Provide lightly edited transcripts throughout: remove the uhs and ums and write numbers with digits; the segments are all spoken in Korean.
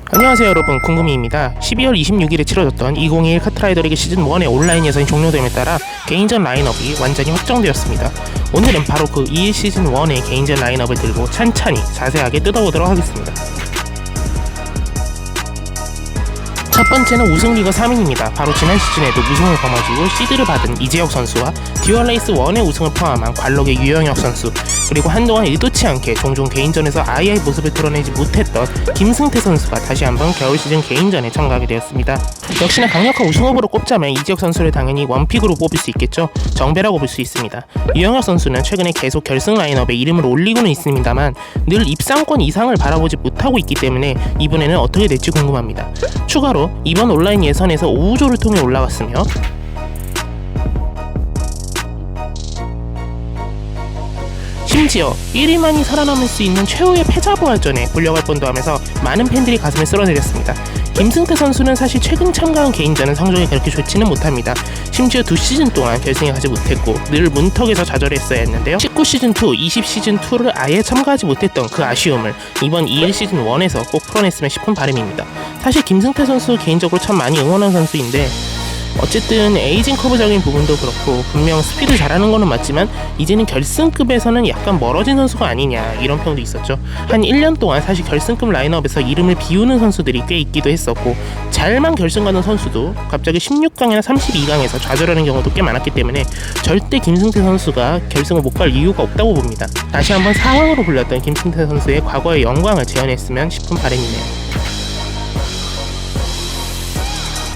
안녕하세요 여러분, 궁금이입니다. 12월 26일에 치러졌던 2021 카트라이더 리그 시즌1의 온라인 예선이 종료됨에 따라 개인전 라인업이 완전히 확정되었습니다. 오늘은 바로 그 2일 시즌1의 개인전 라인업을 들고 찬찬히 자세하게 뜯어보도록 하겠습니다. 첫 번째는 우승리거 3인입니다. 바로 지난 시즌에도 우승을 거머쥐고 시드를 받은 이재혁 선수와 듀얼레이스 1의 우승을 포함한 관록의 유영혁 선수, 그리고 한동안 의도치 않게 종종 개인전에서 아이의 모습을 드러내지 못했던 김승태 선수가 다시 한번 겨울 시즌 개인전에 참가하게 되었습니다. 역시나 강력한 우승 후보로 꼽자면 이재혁 선수를 당연히 원픽으로 뽑을 수 있겠죠. 정배라고 볼 수 있습니다. 유영혁 선수는 최근에 계속 결승 라인업에 이름을 올리고는 있습니다만 늘 입상권 이상을 바라보지 못하고 있기 때문에 이번에는 어떻게 될지 궁금합니다. 추가로 이번 온라인 예선에서 5조를 통해 올라갔으며 심지어 1위만이 살아남을 수 있는 최후의 패자부활전에 불려갈 뻔도 하면서 많은 팬들이 가슴을 쓸어내렸습니다. 김승태 선수는 사실 최근 참가한 개인전은 성적이 그렇게 좋지는 못합니다. 심지어 2시즌 동안 결승에 가지 못했고 늘 문턱에서 좌절했어야 했는데요. 19시즌2, 20시즌2를 아예 참가하지 못했던 그 아쉬움을 이번 2일 시즌1에서 꼭 풀어냈으면 싶은 바람입니다. 사실 김승태 선수 개인적으로 참 많이 응원한 선수인데 어쨌든 에이징 커브적인 부분도 그렇고 분명 스피드 잘하는 거는 맞지만 이제는 결승급에서는 약간 멀어진 선수가 아니냐 이런 평도 있었죠. 한 1년 동안 사실 결승급 라인업에서 이름을 비우는 선수들이 꽤 있기도 했었고 잘만 결승 가는 선수도 갑자기 16강이나 32강에서 좌절하는 경우도 꽤 많았기 때문에 절대 김승태 선수가 결승을 못 갈 이유가 없다고 봅니다. 다시 한번 사왕으로 불렸던 김승태 선수의 과거의 영광을 재현했으면 싶은 바람이네요.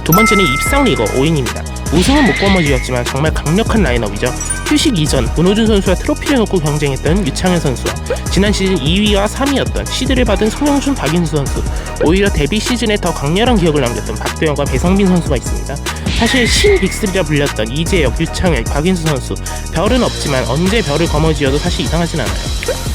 두 번째는 입상리거 5인입니다. 우승은 못 거머쥐었지만 정말 강력한 라인업이죠. 휴식 이전 문호준 선수와 트로피를 놓고 경쟁했던 유창현 선수와 지난 시즌 2위와 3위였던 시드를 받은 송영준, 박인수 선수, 오히려 데뷔 시즌에 더 강렬한 기억을 남겼던 박도영과 배성빈 선수가 있습니다. 사실 신 빅3라 불렸던 이재혁, 유창현, 박인수 선수, 별은 없지만 언제 별을 거머쥐어도 사실 이상하진 않아요.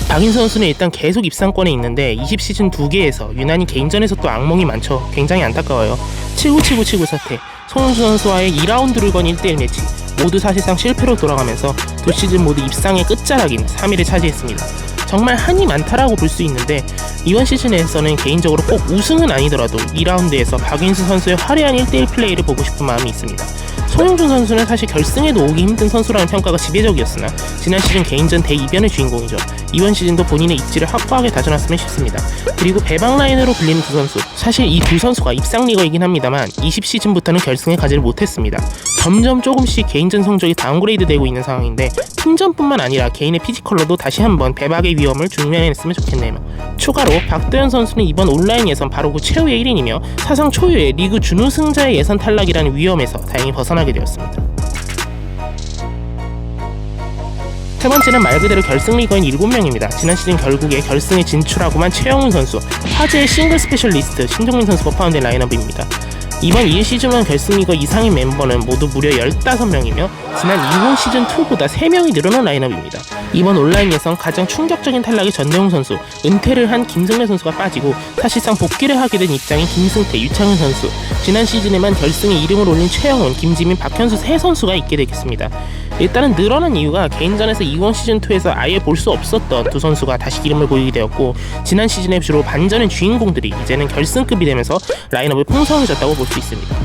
박인수 선수는 일단 계속 입상권에 있는데 20시즌 2개에서 유난히 개인전에서 또 악몽이 많죠. 굉장히 안타까워요. 7구 사태, 송영준 선수와의 2라운드를 건 1대1 매치 모두 사실상 실패로 돌아가면서 두 시즌 모두 입상의 끝자락인 3위를 차지했습니다. 정말 한이 많다라고 볼 수 있는데 이번 시즌에서는 개인적으로 꼭 우승은 아니더라도 2라운드에서 박인수 선수의 화려한 1대1 플레이를 보고 싶은 마음이 있습니다. 송영준 선수는 사실 결승에도 오기 힘든 선수라는 평가가 지배적이었으나 지난 시즌 개인전 대이변의 주인공이죠. 이번 시즌도 본인의 입지를 확고하게 다져놨으면 싶습니다. 그리고 배방 라인으로 불리는 두 선수, 사실 이 두 선수가 입상리거이긴 합니다만 20시즌부터는 결승에 가지를 못했습니다. 점점 조금씩 개인전 성적이 다운그레이드 되고 있는 상황인데 팀전뿐만 아니라 개인의 피지컬로도 다시 한번 배박의 위험을 증명해냈으면 좋겠네요. 추가로 박도현 선수는 이번 온라인 예선 바로 그 최후의 1인이며 사상 초유의 리그 준우승자의 예선 탈락이라는 위험에서 다행히 벗어나게 되었습니다. 세 번째는 말 그대로 결승 리거인 7명입니다. 지난 시즌 결국에 결승에 진출하고만 최영훈 선수, 화제의 싱글 스페셜리스트 신종민 선수가 포함된 라인업입니다. 이번 2일 시즌1 결승 리거 이상인 멤버는 모두 무려 15명이며 지난 2호 시즌2보다 3명이 늘어난 라인업입니다. 이번 온라인 예선 가장 충격적인 탈락이 전대웅 선수, 은퇴를 한 김승래 선수가 빠지고 사실상 복귀를 하게 된 입장인 김승태, 유창현 선수, 지난 시즌에만 결승에 이름을 올린 최영훈, 김지민, 박현수 세 선수가 있게 되겠습니다. 일단은 늘어난 이유가 개인전에서 2원 시즌2에서 아예 볼 수 없었던 두 선수가 다시 이름을 보이게 되었고 지난 시즌에 주로 반전의 주인공들이 이제는 결승급이 되면서 라인업을 풍성해졌다고 볼 수 있습니다.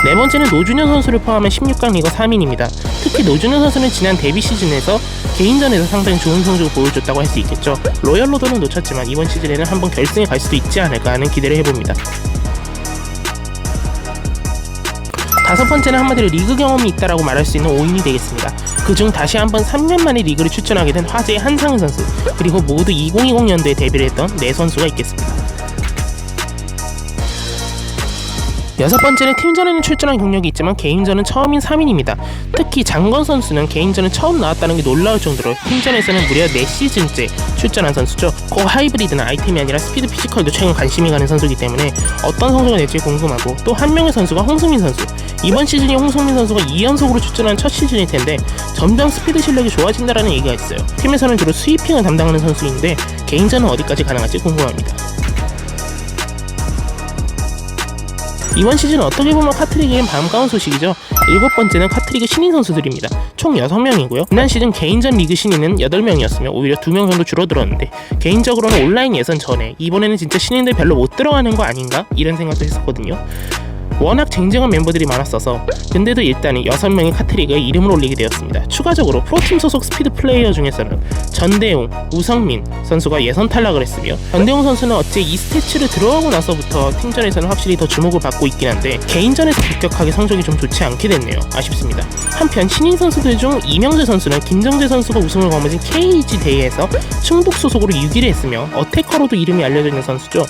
네 번째는 노준현 선수를 포함한 16강 리거 3인입니다. 특히 노준현 선수는 지난 데뷔 시즌에서 개인전에서 상당히 좋은 성적을 보여줬다고 할 수 있겠죠. 로열 로드는 놓쳤지만 이번 시즌에는 한번 결승에 갈 수도 있지 않을까 하는 기대를 해봅니다. 다섯 번째는 한마디로 리그 경험이 있다라고 말할 수 있는 5인이 되겠습니다. 그중 다시 한번 3년 만에 리그를 출전하게 된 화제의 한상은 선수, 그리고 모두 2020년도에 데뷔를 했던 네 선수가 있겠습니다. 여섯 번째는 팀전에는 출전한 경력이 있지만 개인전은 처음인 3인입니다. 특히 장건 선수는 개인전은 처음 나왔다는 게 놀라울 정도로 팀전에서는 무려 4시즌째 출전한 선수죠. 꼭 하이브리드나 아이템이 아니라 스피드 피지컬도 최근 관심이 가는 선수이기 때문에 어떤 성적을 낼지 궁금하고, 또 한 명의 선수가 홍승민 선수. 이번 시즌이 홍승민 선수가 2연속으로 출전한 첫 시즌일 텐데 점점 스피드 실력이 좋아진다라는 얘기가 있어요. 팀에서는 주로 스위핑을 담당하는 선수인데 개인전은 어디까지 가능할지 궁금합니다. 이번 시즌은 어떻게 보면 카트리그엔 반가운 소식이죠. 7번째는 카트리그 신인 선수들입니다. 총 6명이고요. 지난 시즌 개인전 리그 신인은 8명이었으며 오히려 2명 정도 줄어들었는데 개인적으로는 온라인 예선 전에 이번에는 진짜 신인들 별로 못 들어가는 거 아닌가? 이런 생각도 했었거든요. 워낙 쟁쟁한 멤버들이 많았어서 근데도 일단은 6명의 카트리그에 이름을 올리게 되었습니다. 추가적으로 프로팀 소속 스피드 플레이어 중에서는 전대웅, 우성민 선수가 예선 탈락을 했으며 전대웅 선수는 어째 이 스태츠를 들어가고 나서부터 팀전에서는 확실히 더 주목을 받고 있긴 한데 개인전에서 급격하게 성적이 좀 좋지 않게 됐네요. 아쉽습니다. 한편 신인 선수들 중 이명재 선수는 김정재 선수가 우승을 거머쥔 KG 대회에서 충북 소속으로 6위를 했으며 어태커로도 이름이 알려져 있는 선수죠.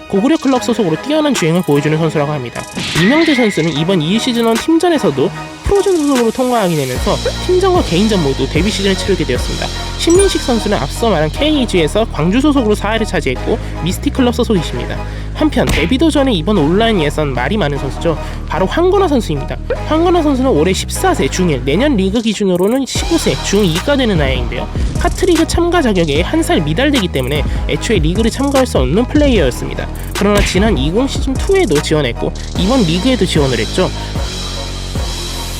고구려 클럽 소속으로 뛰어난 주행을 보여주는 선수라고 합니다. 이명재 선수는 이번 2시즌1 팀전에서도 프로전 소속으로 통과하게 되면서 팀전과 개인전 모두 데뷔 시즌을 치르게 되었습니다. 신민식 선수는 앞서 말한 KG에서 광주 소속으로 4위를 차지했고 미스틱 클럽 소속이십니다. 한편 데뷔도 전에 이번 온라인 예선 말이 많은 선수죠. 바로 황건아 선수입니다. 황건아 선수는 올해 14세 중1, 내년 리그 기준으로는 15세 중2가 되는 나이인데요. 카트리그 참가 자격에 한 살 미달되기 때문에 애초에 리그를 참가할 수 없는 플레이어였습니다. 그러나 지난 20 시즌2에도 지원했고 이번 리그에도 지원을 했죠.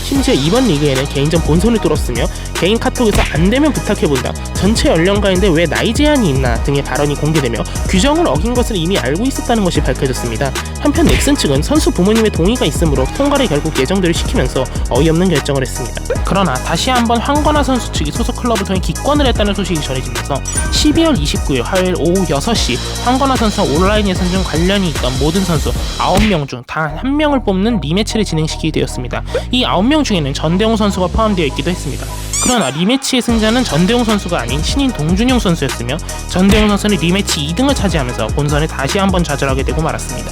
심지어 이번 리그에는 개인전 본선을 뚫었으며 개인 카톡에서 안되면 부탁해본다, 전체 연령가인데 왜 나이 제한이 있나 등의 발언이 공개되며 규정을 어긴 것을 이미 알고 있었다는 것이 밝혀졌습니다. 한편 넥슨 측은 선수 부모님의 동의가 있으므로 통과를 결국 예정대로 시키면서 어이없는 결정을 했습니다. 그러나 다시 한번 황건아 선수 측이 소속 클럽을 통해 기권을 했다는 소식이 전해지면서 12월 29일 화요일 오후 6시 황건아 선수와 온라인 예선 중 관련이 있던 모든 선수 9명 중 단 1명을 뽑는 리매치를 진행시키게 되었습니다. 이 9명 중에는 전대웅 선수가 포함되어 있기도 했습니다. 그러나 리매치의 승자는 전대웅 선수가 아닌 신인 동준용 선수였으며 전대웅 선수는 리매치 2등을 차지하면서 본선에 다시 한번 좌절하게 되고 말았습니다.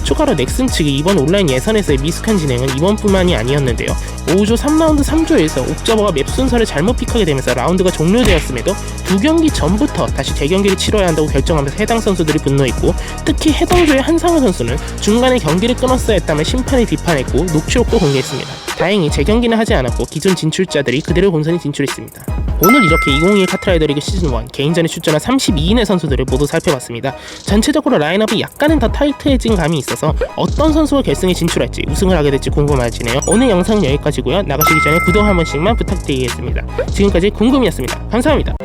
추가로 넥슨 측이 이번 온라인 예선에서의 미숙한 진행은 이번뿐만이 아니었는데요. 5조 3라운드 3조에서 옥저버가 맵 순서를 잘못 픽하게 되면서 라운드가 종료되었음에도 2경기 전부터 다시 재경기를 치러야 한다고 결정하면서 해당 선수들이 분노했고, 특히 해당 조의 한상우 선수는 중간에 경기를 끊었어야 했다며 심판을 비판했고 녹취록도 공개했습니다. 다행히 재경기는 하지 않았고 기존 진출자들이 그대로 본선에 진출했습니다. 오늘 이렇게 2021 카트라이더 리그 시즌1 개인전에 출전한 32인의 선수들을 모두 살펴봤습니다. 전체적으로 라인업이 약간은 더 타이트해진 감이 있어서 어떤 선수가 결승에 진출할지 우승을 하게 될지 궁금해지네요. 오늘 영상은 여기까지고요. 나가시기 전에 구독 한 번씩만 부탁드리겠습니다. 지금까지 궁금이었습니다. 감사합니다.